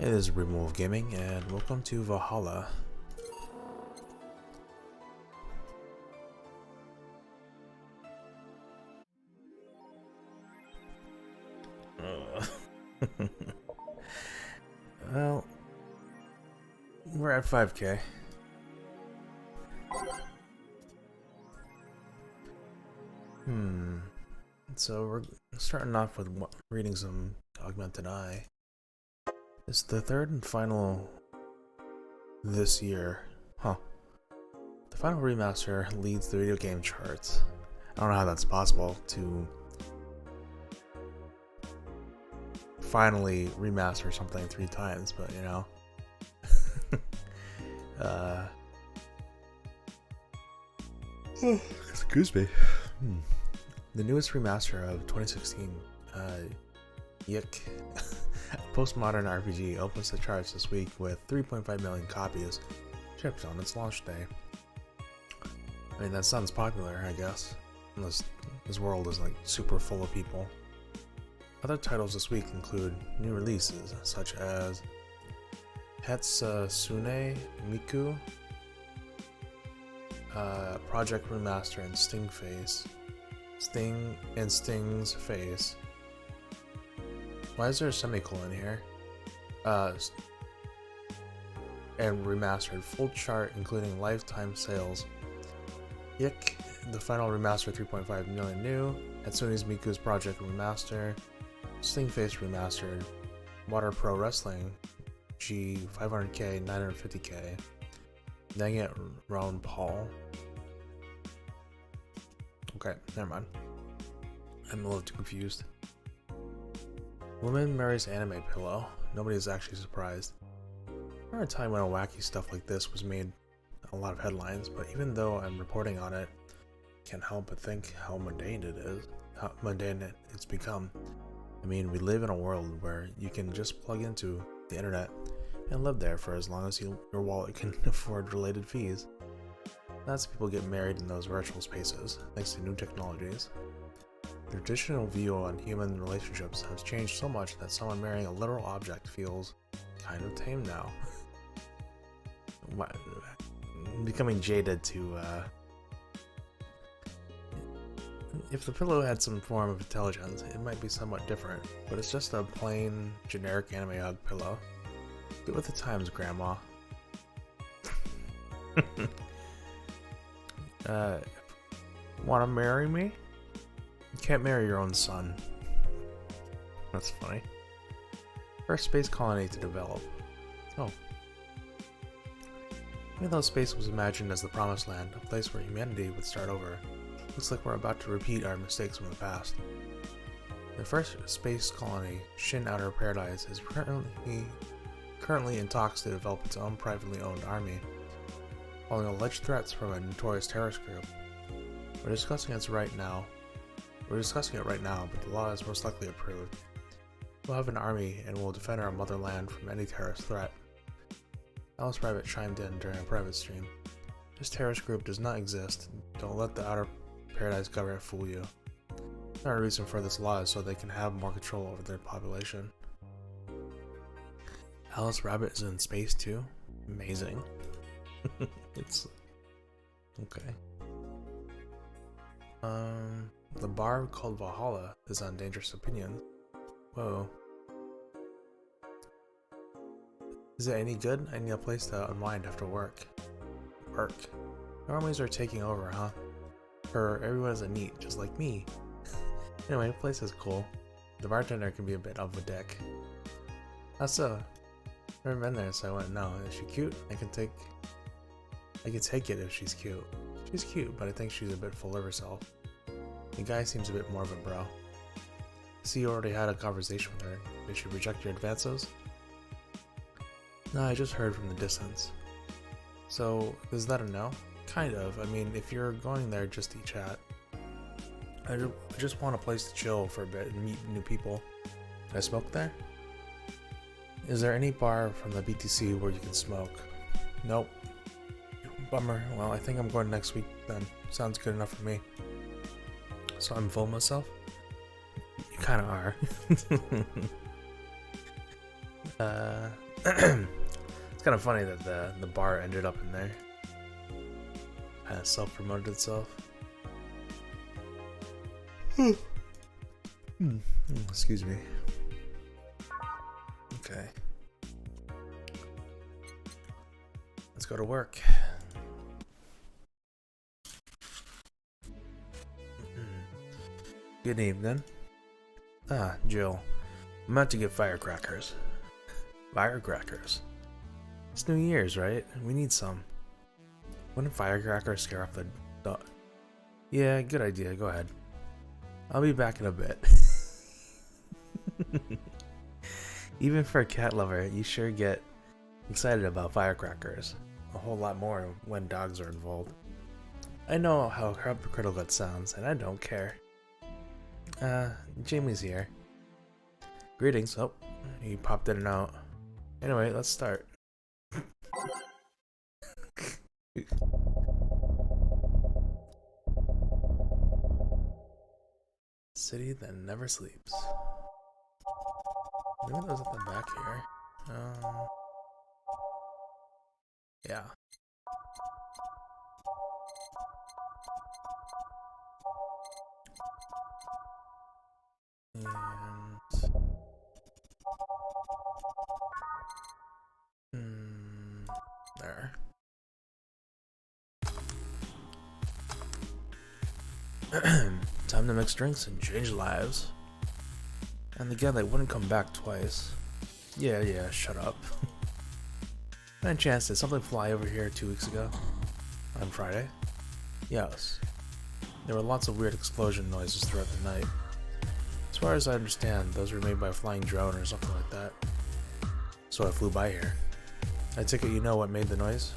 It is RePenWolf-Gaming, and welcome to Valhalla. Well, we're at 5K. So we're starting off with reading some Augmented Eye. It's the third and final this year. The final remaster leads the video game charts. I don't know how that's possible to finally remaster something 3 times, but you know. Excuse me. The newest remaster of 2016, Yick, postmodern RPG, opens the charts this week with 3.5 million copies shipped on its launch day. I mean, that sounds popular, I guess, unless this world is like super full of people. Other titles this week include new releases such as Hatsune Miku, Project Remaster, and Sting's Face. Why is there a semicolon here? And remastered, full chart including lifetime sales. Yick, the final remaster, 3.5 million new. Hatsune's Miku's Project Remaster. Stingface Remastered. Water Pro Wrestling G 500k, 950k. Dang it, Ron Paul. Okay, never mind. I'm a little too confused. Woman marries anime pillow. Nobody is actually surprised. I remember a time when wacky stuff like this was made a lot of headlines, but even though I'm reporting on it, I can't help but think how mundane it is, how mundane it's become. I mean, we live in a world where you can just plug into the internet and live there for as long as your wallet can afford related fees. Lots of people get married in those virtual spaces, thanks to new technologies. The traditional view on human relationships has changed so much that someone marrying a literal object feels kind of tame now. Becoming jaded to, if the pillow had some form of intelligence, it might be somewhat different, but it's just a plain, generic anime hug pillow. Get with the times, Grandma. Wanna marry me? You can't marry your own son. That's funny. First space colony to develop. Oh. Even though space was imagined as the promised land, a place where humanity would start over, looks like we're about to repeat our mistakes from the past. The first space colony, Shin Outer Paradise, is currently in talks to develop its own privately owned army, following alleged threats from a notorious terrorist group. We're discussing it right now, but the law is most likely approved. We'll have an army and will defend our motherland from any terrorist threat. Alice Rabbit chimed in during a private stream. This terrorist group does not exist. Don't let the Outer Paradise government fool you. Another reason for this law is so they can have more control over their population. Alice Rabbit is in space too? Amazing. It's okay. The bar called Valhalla is on Dangerous Opinions. Whoa. Is it any good? I need a place to unwind after work. Normies are taking over, huh? Everyone is a neat, just like me. Anyway, the place is cool. The bartender can be a bit of a dick. How so? Never been there, so I went, no. Is she cute? I can take it if she's cute. She's cute, but I think she's a bit full of herself. The guy seems a bit more of a bro. See, you already had a conversation with her. Did she reject your advances? No, I just heard from the distance. So, is that a no? Kind of. I mean, if you're going there just to chat. I just want a place to chill for a bit and meet new people. Can I smoke there? Is there any bar from the BTC where you can smoke? Nope. Bummer. Well, I think I'm going next week then. Sounds good enough for me. So I'm full myself? You kinda are. It's kind of funny that the bar ended up in there. Kind of self-promoted itself. Excuse me. Okay. Let's go to work. Good evening. Ah, Jill. I'm about to get firecrackers. Firecrackers. It's New Year's, right? We need some. Wouldn't firecrackers scare off the dog? Yeah, good idea. Go ahead. I'll be back in a bit. Even for a cat lover, you sure get excited about firecrackers. A whole lot more when dogs are involved. I know how hypocritical that sounds, and I don't care. Jamie's here. Greetings. Oh, he popped in and out. Anyway, let's start. City that never sleeps. Maybe that was at the back here. Yeah. And there. Time to mix drinks and change lives. And again, they wouldn't come back twice. Yeah, shut up. Any chance, did something fly over here 2 weeks ago? On Friday? Yes. There were lots of weird explosion noises throughout the night. As far as I understand, those were made by a flying drone or something like that. So I flew by here. I take it you know what made the noise?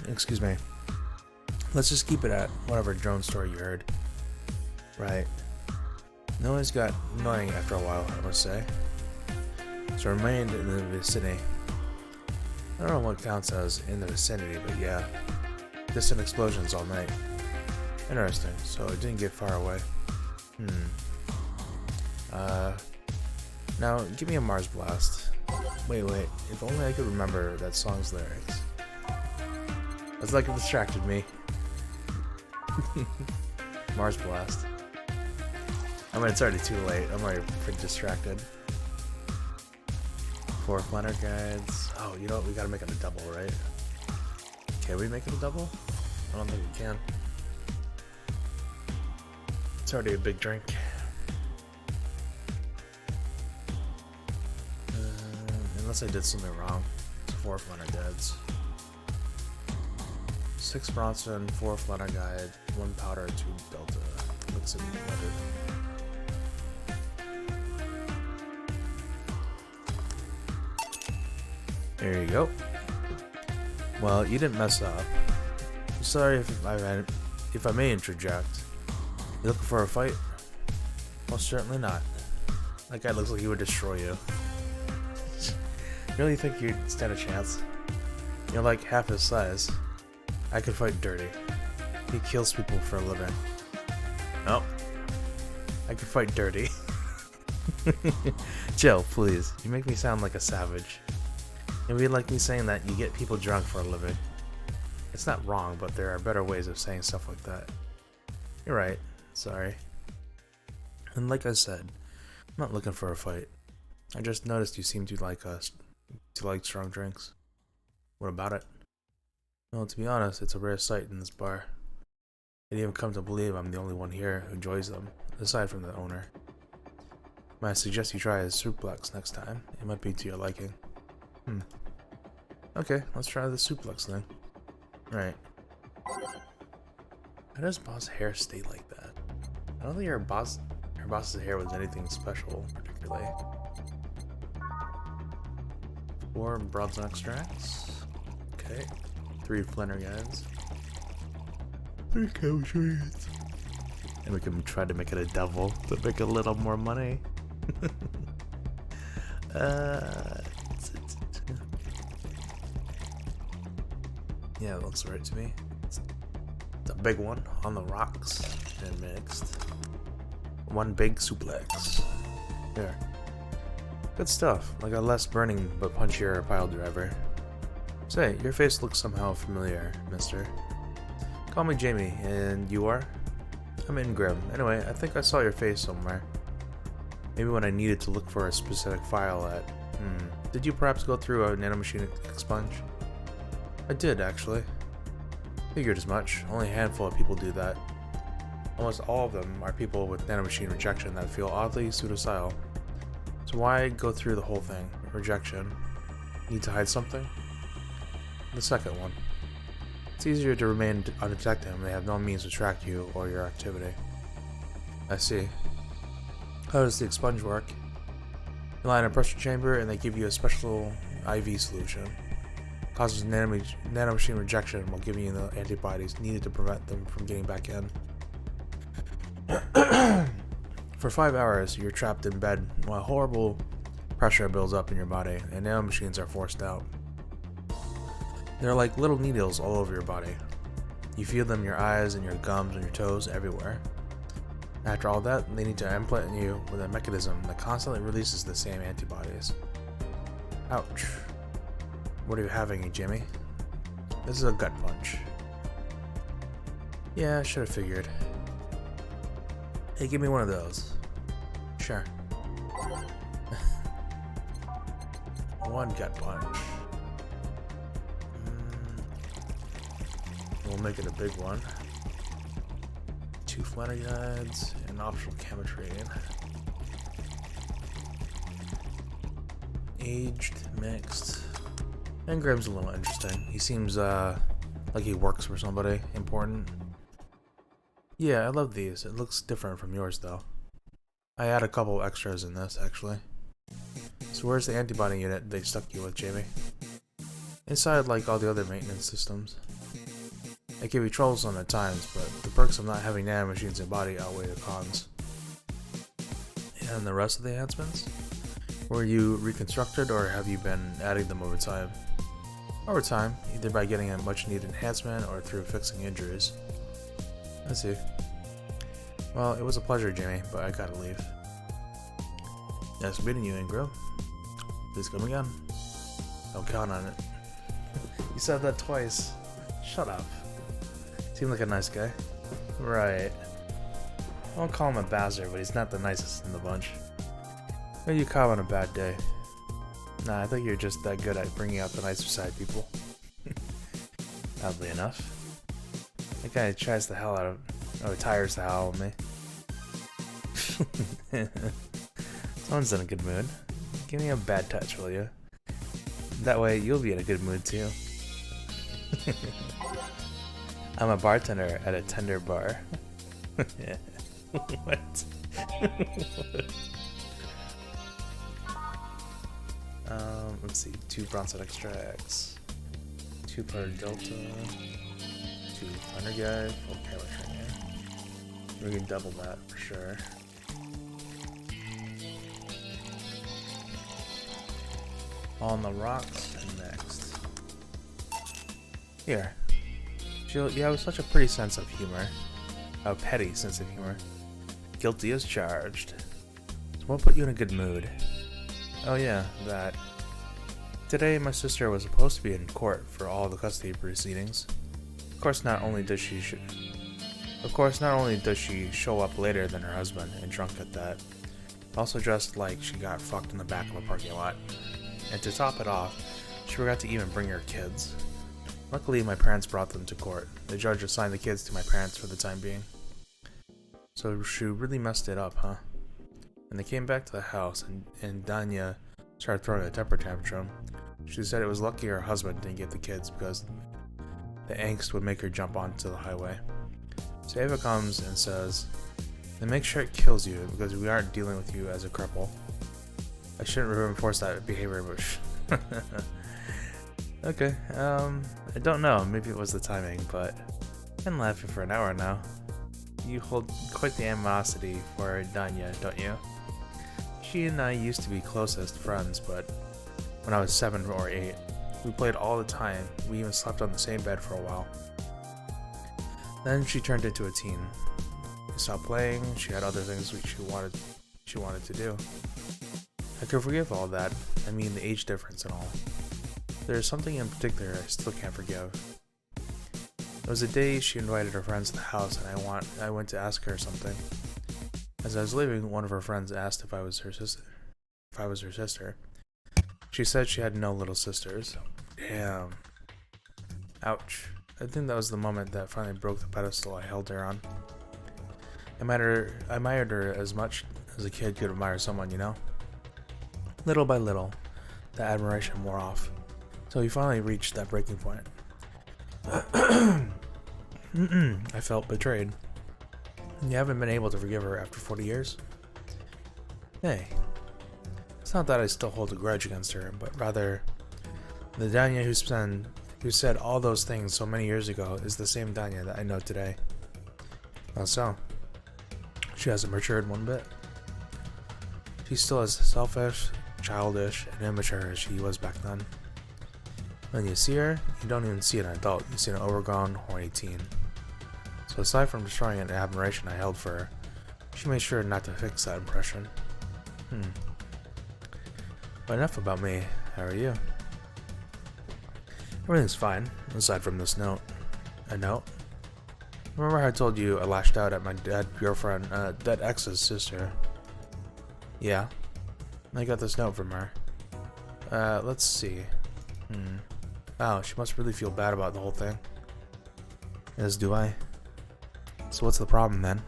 Excuse me. Let's just keep it at whatever drone story you heard. Right. Noise got annoying after a while, I must say. So I remained in the vicinity. I don't know what counts as in the vicinity, but yeah. Distant explosions all night. Interesting, so it didn't get far away. Now, give me a Mars Blast. Wait, if only I could remember that song's lyrics. That's like it distracted me. Mars Blast. I mean, it's already too late. I'm already pretty distracted. 4 planner guides. Oh, you know what? We gotta make it a double, right? Can we make it a double? I don't think we can. It's already a big drink. Unless I did something wrong. It's 4 planner guides. 6 Bronson, 4 planner guide, 1 powder, 2 delta. Mix it together. There you go. Well, you didn't mess up. I'm sorry if I may interject. You looking for a fight? Most certainly not. That guy looks like he would destroy you. You really think you'd stand a chance? You're like half his size. I could fight dirty. He kills people for a living. Nope. I could fight dirty. Jill, please. You make me sound like a savage. It would be like me saying that you get people drunk for a living. It's not wrong, but there are better ways of saying stuff like that. You're right. Sorry. And like I said, I'm not looking for a fight. I just noticed you seem to like strong drinks. What about it? Well, to be honest, it's a rare sight in this bar. I'd even come to believe I'm the only one here who enjoys them, aside from the owner. Might suggest you try his suplex next time. It might be to your liking. Okay, let's try the suplex thing. Right. How does boss hair stay like that? I don't think her boss's hair was anything special, particularly. 4 Bronson extracts. Okay. 3 flanner guides. 3 chemistry guides. And we can try to make it a double to make a little more money. Yeah, it looks right to me. It's a big one on the rocks and mixed. 1 big suplex. There. Good stuff, like a less burning but punchier pile driver. Say, your face looks somehow familiar, mister. Call me Jamie, and you are? I'm Ingrim. Anyway, I think I saw your face somewhere. Maybe when I needed to look for a specific file at... Did you perhaps go through a nanomachine expunge? I did, actually. Figured as much. Only a handful of people do that. Almost all of them are people with nanomachine rejection that feel oddly pseudocidal. So why go through the whole thing? Rejection. Need to hide something? The second one. It's easier to remain undetected when they have no means to track you or your activity. I see. How does the expunge work? You lie in a pressure chamber and they give you a special IV solution. Causes nanomachine rejection while giving you the antibodies needed to prevent them from getting back in. For 5 hours, you're trapped in bed while horrible pressure builds up in your body and nanomachines are forced out. They're like little needles all over your body. You feel them in your eyes and your gums and your toes, everywhere. After all that, they need to implant you with a mechanism that constantly releases the same antibodies. Ouch. What are you having, Jimmy? This is a gut punch. Yeah, I should have figured. Hey, give me one of those. Sure. One gut punch. We'll make it a big one. 2 Flannery guides and optional chemistry. Aged, mixed. And Graham's a little interesting. He seems like he works for somebody important. Yeah, I love these. It looks different from yours though. I add a couple extras in this actually. So where's the antibody unit they stuck you with, Jamie? Inside like all the other maintenance systems. It can be troublesome at times, but the perks of not having nanomachines in body outweigh the cons. And the rest of the enhancements? Were you reconstructed or have you been adding them over time? Over time, either by getting a much needed enhancement or through fixing injuries. I see. Well, it was a pleasure, Jamie, but I gotta leave. Nice meeting you, Ingram. Please come again. Don't count on it. You said that twice. Shut up. Seemed like a nice guy. Right. I won't call him a bastard, but he's not the nicest in the bunch. Maybe you caught him on a bad day. Nah, I think you're just that good at bringing out the nicer side people. Oddly enough. That guy tries the hell out of... Oh, tires the hell out of me. Someone's in a good mood. Give me a bad touch, will you? That way, you'll be in a good mood too. I'm a bartender at a tender bar. What? Let's see. 2 Bronson extracts. 2 Powder Delta. 2 Thunder Guide. Full camera training. We can double that for sure. On the rocks and next. Here. You have such a pretty sense of humor. A petty sense of humor. Guilty as charged. So what put you in a good mood? Oh yeah, that. Today my sister was supposed to be in court for all the custody proceedings. Of course not only does she show up later than her husband and drunk at that, also dressed like she got fucked in the back of a parking lot. And to top it off, she forgot to even bring her kids. Luckily, my parents brought them to court. The judge assigned the kids to my parents for the time being. So she really messed it up, huh? When they came back to the house and Danya started throwing a temper tantrum, she said it was lucky her husband didn't get the kids because the angst would make her jump onto the highway. So Ava comes and says, "Then make sure it kills you because we aren't dealing with you as a cripple." I shouldn't reinforce that behavior, but okay, I don't know, maybe it was the timing, but I've been laughing for an hour now. You hold quite the animosity for Danya, don't you? She and I used to be closest friends, but when I was 7 or 8, we played all the time. We even slept on the same bed for a while. Then she turned into a teen. We stopped playing, she had other things she wanted to do. I could forgive all that. I mean, the age difference and all. There's something in particular I still can't forgive. It was a day she invited her friends to the house, and I went to ask her something. As I was leaving, one of her friends asked if I was her sister. She said she had no little sisters. Damn. Ouch. I think that was the moment that finally broke the pedestal I held her on. I admired her as much as a kid could admire someone, you know? Little by little, the admiration wore off, so we finally reached that breaking point. I felt betrayed. You haven't been able to forgive her after 40 years? Hey, it's not that I still hold a grudge against her, but rather, the Danya who said all those things so many years ago is the same Danya that I know today. How so? She hasn't matured one bit. She's still as selfish, childish, and immature as she was back then. When you see her, you don't even see an adult, you see an overgrown, horny teen. So aside from destroying an admiration I held for her, she made sure not to fix that impression. But enough about me. How are you? Everything's fine, aside from this note. A note? Remember how I told you I lashed out at my dead ex's sister? Yeah. I got this note from her. Let's see. Wow, she must really feel bad about the whole thing. As do I. So what's the problem then?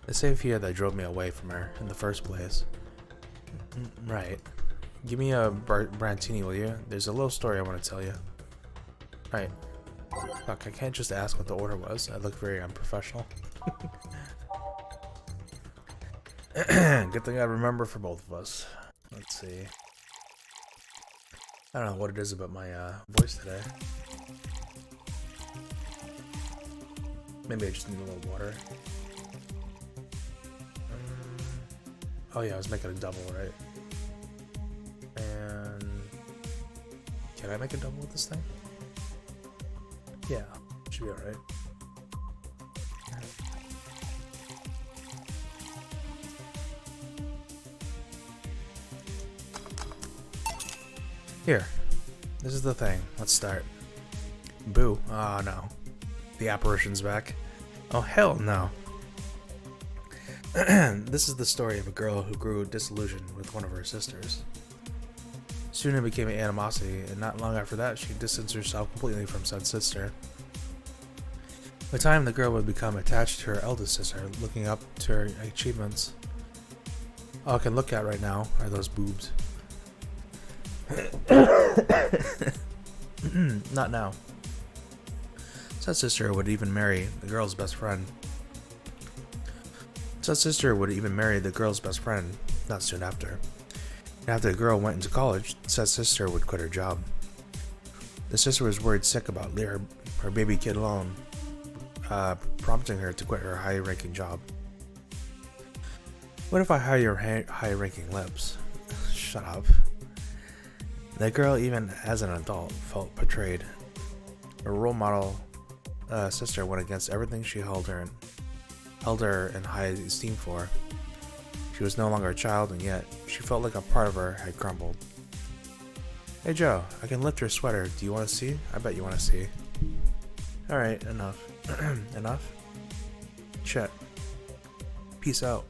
The same fear that drove me away from her in the first place. Right. Give me a Brantini, will you? There's a little story I want to tell you. Right. Fuck, I can't just ask what the order was. I look very unprofessional. Good thing I remember for both of us. Let's see. I don't know what it is about my voice today. Maybe I just need a little water. Oh yeah, I was making a double, right? And can I make a double with this thing? Yeah, should be alright. Here, this is the thing. Let's start. Boo. Oh no. The apparition's back. Oh hell no. This is the story of a girl who grew disillusioned with one of her sisters. Soon it became an animosity, and not long after that, she distanced herself completely from said sister. With time, the girl would become attached to her eldest sister, looking up to her achievements. All I can look at right now are those boobs. Not now. Said sister would even marry the girl's best friend. Not soon after. And after the girl went into college, said sister would quit her job. The sister was worried sick about her baby kid alone, prompting her to quit her high-ranking job. What if I hire your high-ranking lips? Shut up. That girl, even as an adult, felt betrayed. Her role model sister went against everything she held her in high esteem for. She was no longer a child, and yet she felt like a part of her had crumbled. Hey Joe, I can lift your sweater. Do you want to see? I bet you want to see. Alright, enough. Enough? Shit. Peace out.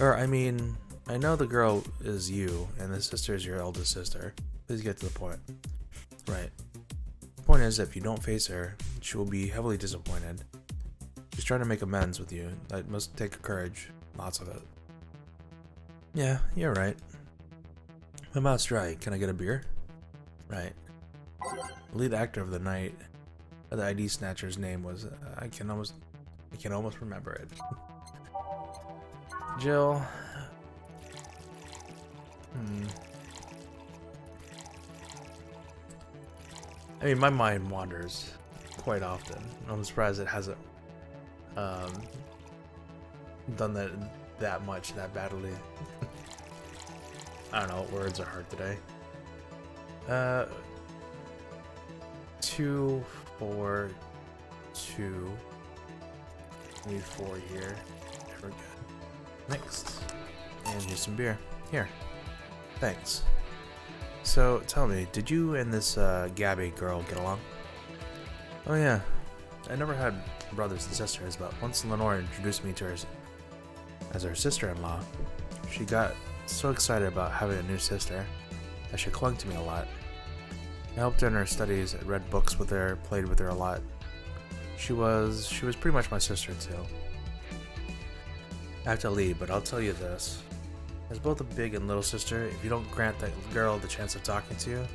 Or, I mean, I know the girl is you, and the sister is your eldest sister. Please get to the point. Right. The point is, if you don't face her, she will be heavily disappointed. She's trying to make amends with you. That must take courage. Lots of it. Yeah, you're right. My mouth's dry. Can I get a beer? Right. The lead actor of the night, the ID snatcher's name was, I can almost remember it. Jill. I mean, my mind wanders quite often. I'm surprised it hasn't done that much, that badly. I don't know, words are hard today. 2, 4, 2. Need 4 here. Never good. Next. And here's some beer. Here. Thanks. So, tell me, did you and this Gabby girl get along? Oh yeah. I never had brothers and sisters, but once Lenore introduced me to her as her sister-in-law, she got so excited about having a new sister that she clung to me a lot. I helped her in her studies, I read books with her, played with her a lot. She was pretty much my sister too. I have to leave, but I'll tell you this. As both a big and little sister, if you don't grant that girl the chance of talking to you,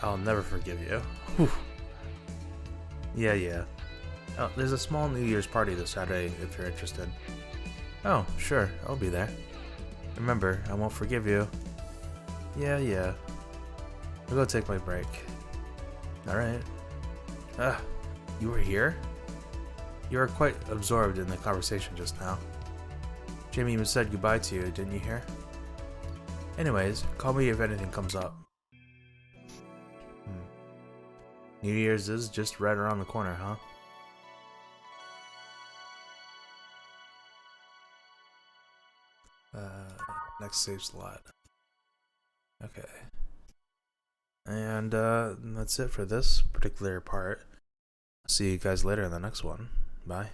I'll never forgive you. Whew. Yeah. Oh, there's a small New Year's party this Saturday if you're interested. Oh, sure, I'll be there. Remember, I won't forgive you. Yeah. I'll go take my break. Alright. You were here? You were quite absorbed in the conversation just now. Jimmy even said goodbye to you, didn't you hear? Anyways, call me if anything comes up. New Year's is just right around the corner, huh? Next save slot. Okay. And that's it for this particular part. See you guys later in the next one. Bye.